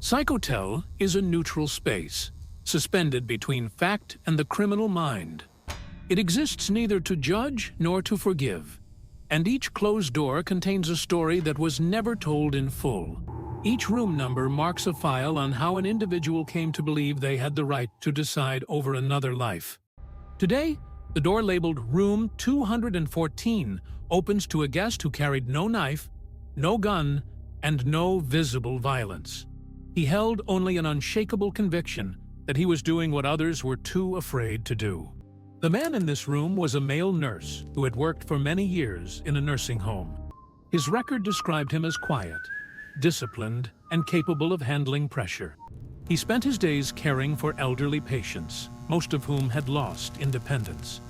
Psychotel is a neutral space, suspended between fact and the criminal mind. It exists neither to judge nor to forgive, and each closed door contains a story that was never told in full. Each room number marks a file on how an individual came to believe they had the right to decide over another life. Today, the door labeled Room 214 opens to a guest who carried no knife, no gun, and no visible violence. He held only an unshakable conviction that he was doing what others were too afraid to do. The man in this room was a male nurse who had worked for many years in a nursing home. His record described him as quiet, disciplined, and capable of handling pressure. He spent his days caring for elderly patients, most of whom had lost independence.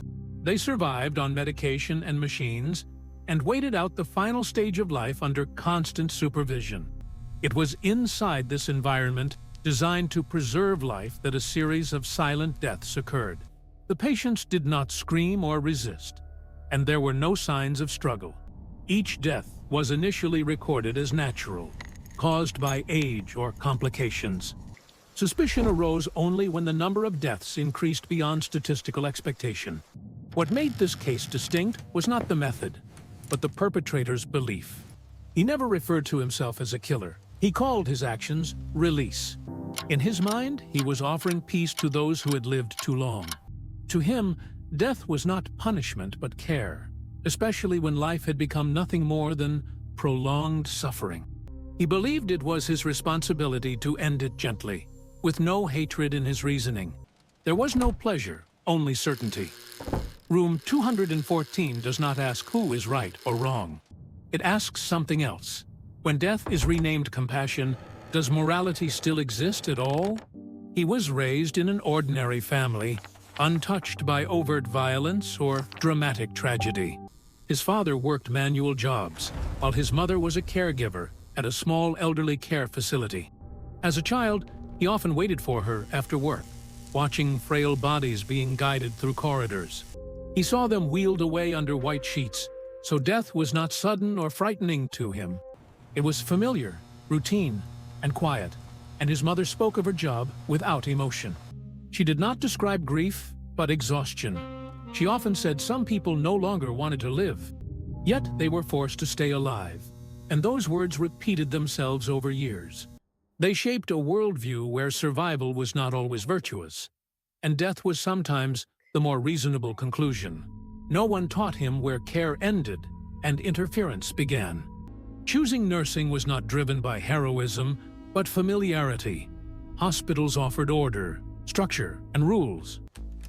They survived on medication and machines and waited out the final stage of life under constant supervision. It was inside this environment, designed to preserve life, that a series of silent deaths occurred. The patients did not scream or resist, and there were no signs of struggle. Each death was initially recorded as natural, caused by age or complications. Suspicion arose only when the number of deaths increased beyond statistical expectation. What made this case distinct was not the method, but the perpetrator's belief. He never referred to himself as a killer. He called his actions release. In his mind, he was offering peace to those who had lived too long. To him, death was not punishment but care, especially when life had become nothing more than prolonged suffering. He believed it was his responsibility to end it gently, with no hatred in his reasoning. There was no pleasure, only certainty. Room 214 does not ask who is right or wrong. It asks something else. When death is renamed compassion, does morality still exist at all? He was raised in an ordinary family, untouched by overt violence or dramatic tragedy. His father worked manual jobs, while his mother was a caregiver at a small elderly care facility. As a child, he often waited for her after work, watching frail bodies being guided through corridors. He saw them wheeled away under white sheets, so death was not sudden or frightening to him. It was familiar, routine, and quiet, and his mother spoke of her job without emotion. She did not describe grief, but exhaustion. She often said some people no longer wanted to live, yet they were forced to stay alive, and those words repeated themselves over years. They shaped a worldview where survival was not always virtuous, and death was sometimes the more reasonable conclusion. No one taught him where care ended and interference began. Choosing nursing was not driven by heroism, but familiarity. Hospitals offered order, structure, and rules.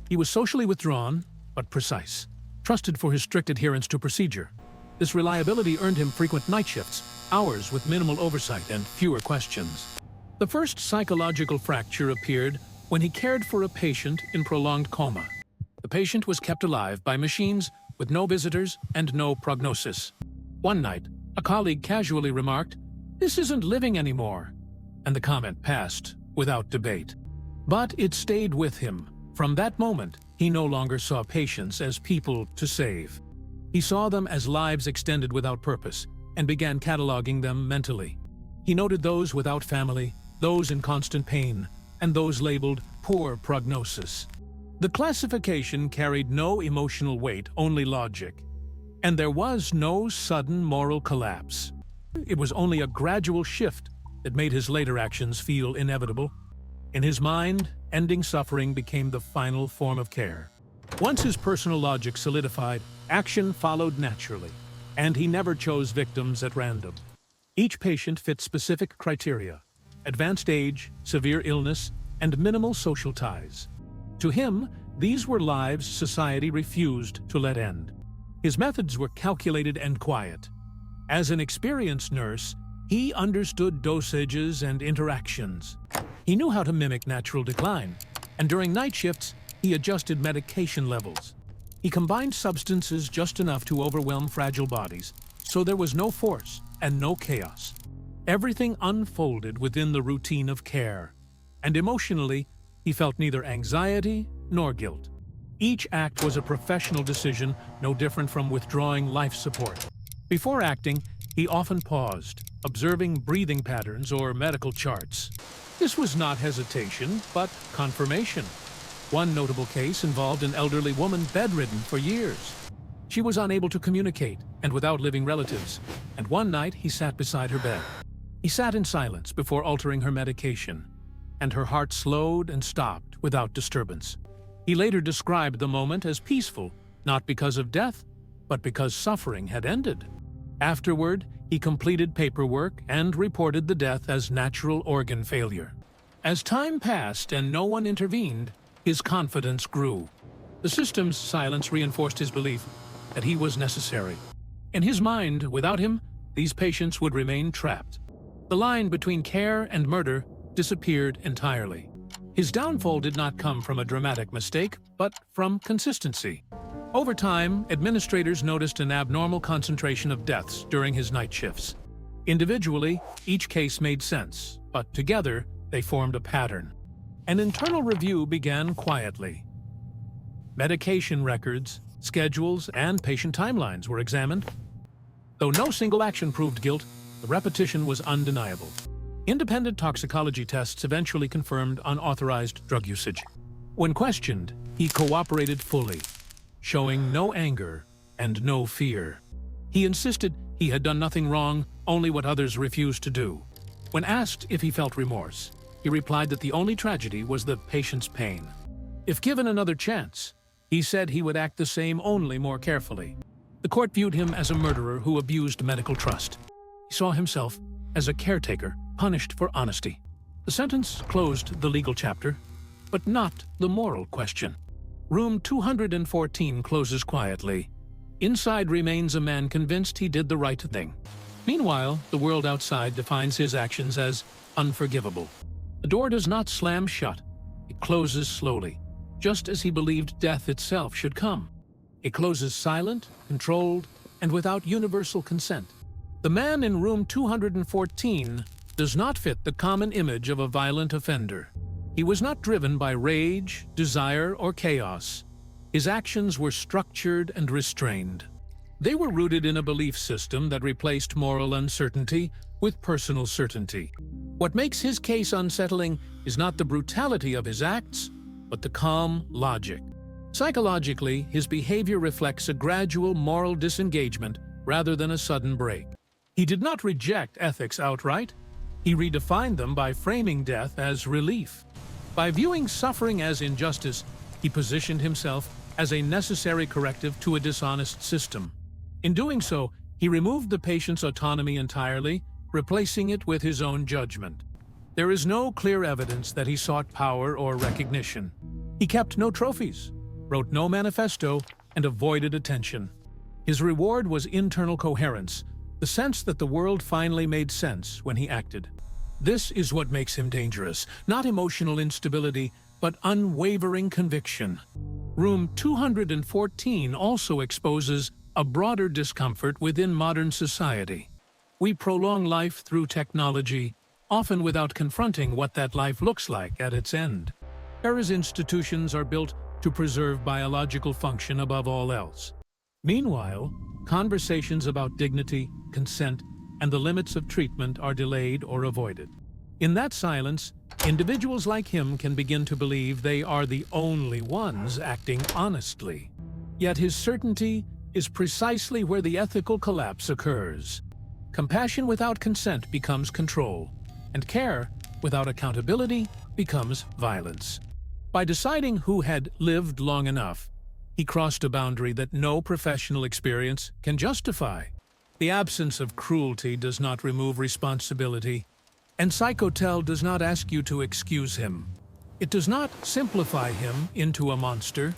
He was socially withdrawn, but precise, trusted for his strict adherence to procedure. This reliability earned him frequent night shifts, hours with minimal oversight and fewer questions. The first psychological fracture appeared when he cared for a patient in prolonged coma. The patient was kept alive by machines with no visitors and no prognosis. One night, a colleague casually remarked, "This isn't living anymore," and the comment passed without debate. But it stayed with him. From that moment, he no longer saw patients as people to save. He saw them as lives extended without purpose and began cataloging them mentally. He noted those without family, those in constant pain, and those labeled poor prognosis. The classification carried no emotional weight, only logic. And there was no sudden moral collapse. It was only a gradual shift that made his later actions feel inevitable. In his mind, ending suffering became the final form of care. Once his personal logic solidified, action followed naturally, and he never chose victims at random. Each patient fit specific criteria: advanced age, severe illness, and minimal social ties. To him, these were lives society refused to let end. His methods were calculated and quiet. As an experienced nurse, he understood dosages and interactions. He knew how to mimic natural decline, and during night shifts, he adjusted medication levels. He combined substances just enough to overwhelm fragile bodies, so there was no force and no chaos. Everything unfolded within the routine of care, and emotionally, he felt neither anxiety nor guilt. Each act was a professional decision, no different from withdrawing life support. Before acting, he often paused, observing breathing patterns or medical charts. This was not hesitation, but confirmation. One notable case involved an elderly woman bedridden for years. She was unable to communicate and without living relatives, and one night he sat beside her bed. He sat in silence before altering her medication, and her heart slowed and stopped without disturbance. He later described the moment as peaceful, not because of death, but because suffering had ended. Afterward, he completed paperwork and reported the death as natural organ failure. As time passed and no one intervened, his confidence grew. The system's silence reinforced his belief that he was necessary. In his mind, without him, these patients would remain trapped. The line between care and murder disappeared entirely. His downfall did not come from a dramatic mistake, but from consistency. Over time, administrators noticed an abnormal concentration of deaths during his night shifts. Individually, each case made sense, but together, they formed a pattern. An internal review began quietly. Medication records, schedules, and patient timelines were examined. Though no single action proved guilt, the repetition was undeniable. Independent toxicology tests eventually confirmed unauthorized drug usage. When questioned, he cooperated fully, showing no anger and no fear. He insisted he had done nothing wrong, only what others refused to do. When asked if he felt remorse, he replied that the only tragedy was the patient's pain. If given another chance, he said he would act the same, only more carefully. The court viewed him as a murderer who abused medical trust. He saw himself as a caretaker punished for honesty. The sentence closed the legal chapter, but not the moral question. Room 214 closes quietly. Inside remains a man convinced he did the right thing. Meanwhile, the world outside defines his actions as unforgivable. The door does not slam shut. It closes slowly, just as he believed death itself should come. It closes silent, controlled, and without universal consent. The man in room 214 does not fit the common image of a violent offender. He was not driven by rage, desire, or chaos. His actions were structured and restrained. They were rooted in a belief system that replaced moral uncertainty with personal certainty. What makes his case unsettling is not the brutality of his acts, but the calm logic. Psychologically, his behavior reflects a gradual moral disengagement rather than a sudden break. He did not reject ethics outright. He redefined them by framing death as relief. By viewing suffering as injustice, he positioned himself as a necessary corrective to a dishonest system. In doing so, he removed the patient's autonomy entirely, replacing it with his own judgment. There is no clear evidence that he sought power or recognition. He kept no trophies, wrote no manifesto, and avoided attention. His reward was internal coherence, the sense that the world finally made sense when he acted. This is what makes him dangerous, not emotional instability, but unwavering conviction. Room 214 also exposes a broader discomfort within modern society. We prolong life through technology, often without confronting what that life looks like at its end. Whereas institutions are built to preserve biological function above all else. Meanwhile, conversations about dignity, consent, and the limits of treatment are delayed or avoided. In that silence, individuals like him can begin to believe they are the only ones acting honestly. Yet his certainty is precisely where the ethical collapse occurs. Compassion without consent becomes control, and care without accountability becomes violence. By deciding who had lived long enough, he crossed a boundary that no professional experience can justify. The absence of cruelty does not remove responsibility, and Psychotel does not ask you to excuse him. It does not simplify him into a monster.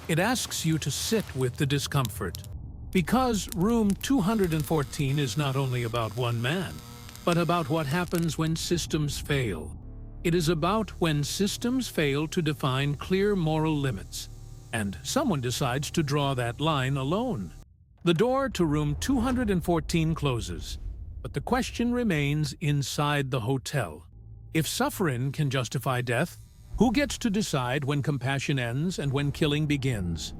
It asks you to sit with the discomfort. Because room 214 is not only about one man, but about what happens when systems fail. It is about when systems fail to define clear moral limits, and someone decides to draw that line alone. The door to room 214 closes, but the question remains inside the hotel. If suffering can justify death, who gets to decide when compassion ends and when killing begins?